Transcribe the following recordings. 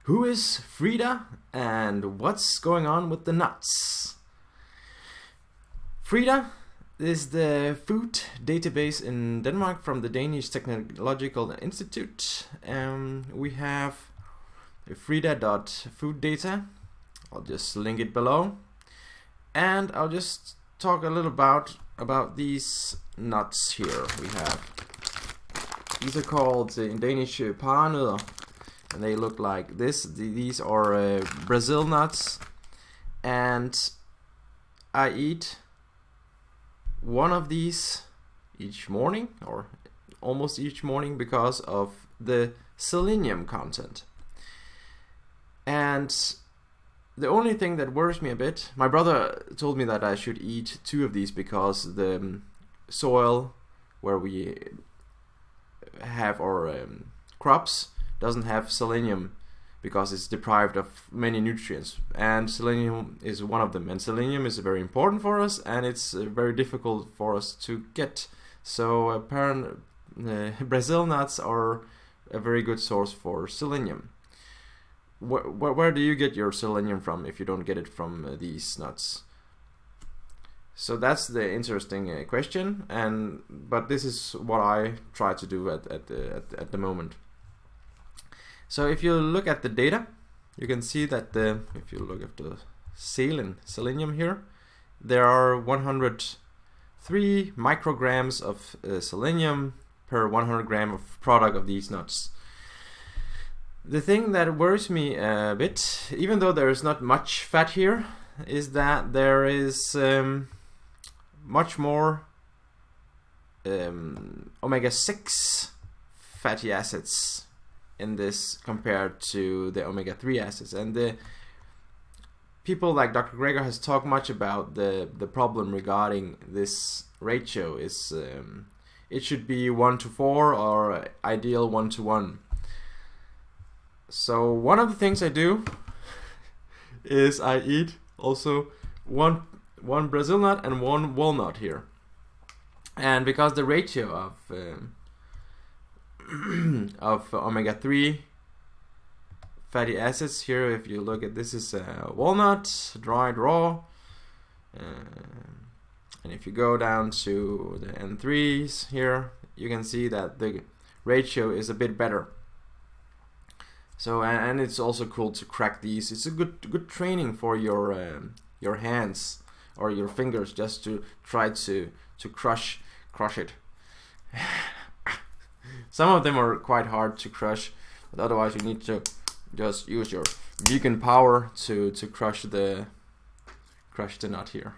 Who is Frida and what's going on with the nuts? Frida is the food database in Denmark from the Danish Technological Institute. We have frida.fooddata. I'll just link it below. And I'll just talk a little about these nuts here we have. These are called in Danish paranødder, and they look like this. These are Brazil nuts, and I eat one of these each morning, or almost each morning, because of the selenium content. And the only thing that worries me a bit, my brother told me that I should eat 2 of these because the soil where we have our crops doesn't have selenium because it's deprived of many nutrients, and selenium is one of them, and selenium is very important for us, and it's very difficult for us to get. So Brazil nuts are a very good source for selenium. Where do you get your selenium from if you don't get it from these nuts? So that's the interesting question, but this is what I try to do at the moment. So if you look at the data, you can see that if you look at the selenium here, there are 103 micrograms of selenium per 100 gram of product of these nuts. The thing that worries me a bit, even though there is not much fat here, is that there is much more omega-6 fatty acids in this compared to the omega-3 acids. And the people like Dr. Greger has talked much about the problem regarding this ratio. Is it should be 1:4 or ideal 1:1. So one of the things I do is I eat also one Brazil nut and 1 walnut here. And because the ratio of omega-3 fatty acids here, if you look at this, is walnut, dried raw, and if you go down to the N3s here, you can see that the ratio is a bit better. So and it's also cool to crack these. It's a good training for your hands or your fingers, just to try to crush it. Some of them are quite hard to crush, but otherwise you need to just use your vegan power to crush the nut here.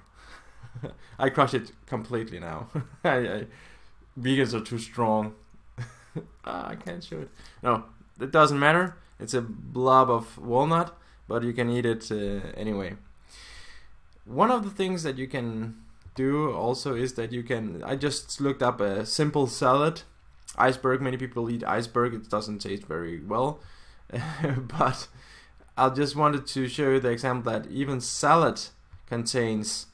I crush it completely now. Vegans are too strong. I can't show it. No, it doesn't matter. It's a blob of walnut, but you can eat it anyway. One of the things that you can do also is that I just looked up a simple salad. Iceberg, many people eat iceberg. It doesn't taste very well. But I just wanted to show you the example that even salad contains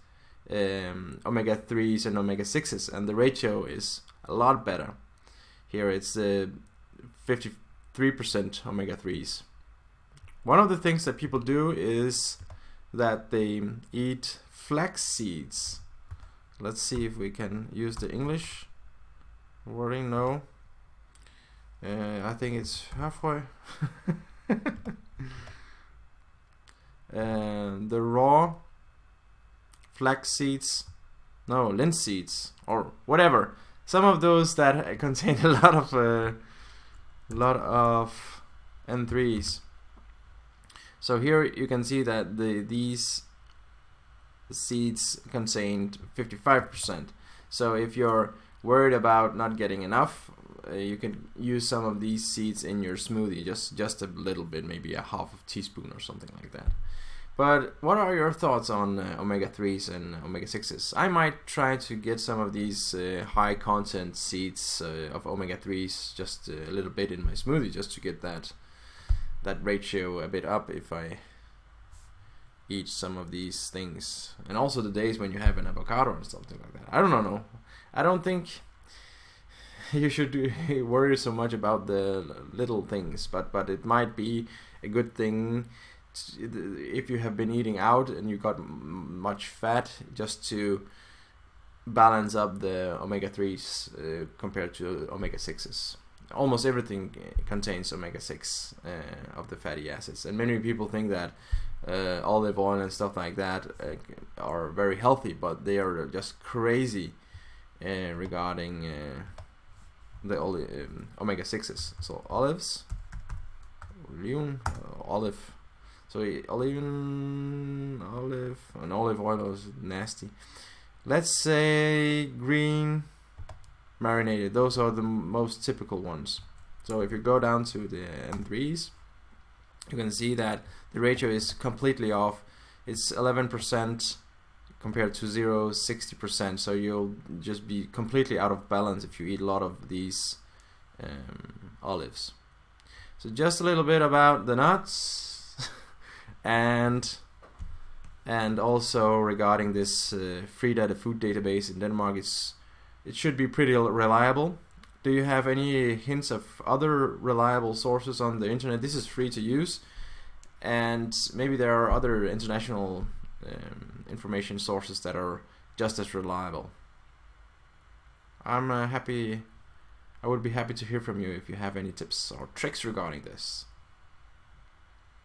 omega-3s and omega-6s, and the ratio is a lot better. Here it's 53% omega-3s. One of the things that people do is that they eat flax seeds. Let's see if we can use the English wording. No, I think it's halfway. The raw flax seeds, no, linseed seeds or whatever. Some of those that contain a lot of N3s. So here you can see that these seeds contained 55%. So if you're worried about not getting enough, you can use some of these seeds in your smoothie, just a little bit, maybe a half a teaspoon or something like that. But what are your thoughts on omega-3s and omega-6s? I might try to get some of these high content seeds of omega-3s just a little bit in my smoothie, just to get that ratio a bit up if I eat some of these things. And also the days when you have an avocado or something like that. I don't know. I don't think you should worry so much about the little things, but it might be a good thing if you have been eating out and you got much fat, just to balance up the omega-3s compared to omega-6s. Almost everything contains omega-6 of the fatty acids, and many people think that olive oil and stuff like that are very healthy, but they are just crazy regarding the omega-6s. So olive, so olive and olive oil is nasty. Let's say green marinated. Those are the most typical ones. So if you go down to the M3s, you can see that the ratio is completely off. It's 11% compared to 60%. So you'll just be completely out of balance if you eat a lot of these olives. So just a little bit about the nuts and also regarding this Frida, the food database in Denmark, it should be pretty reliable. Do you have any hints of other reliable sources on the internet? This is free to use, and maybe there are other international information sources that are just as reliable. I would be happy to hear from you if you have any tips or tricks regarding this.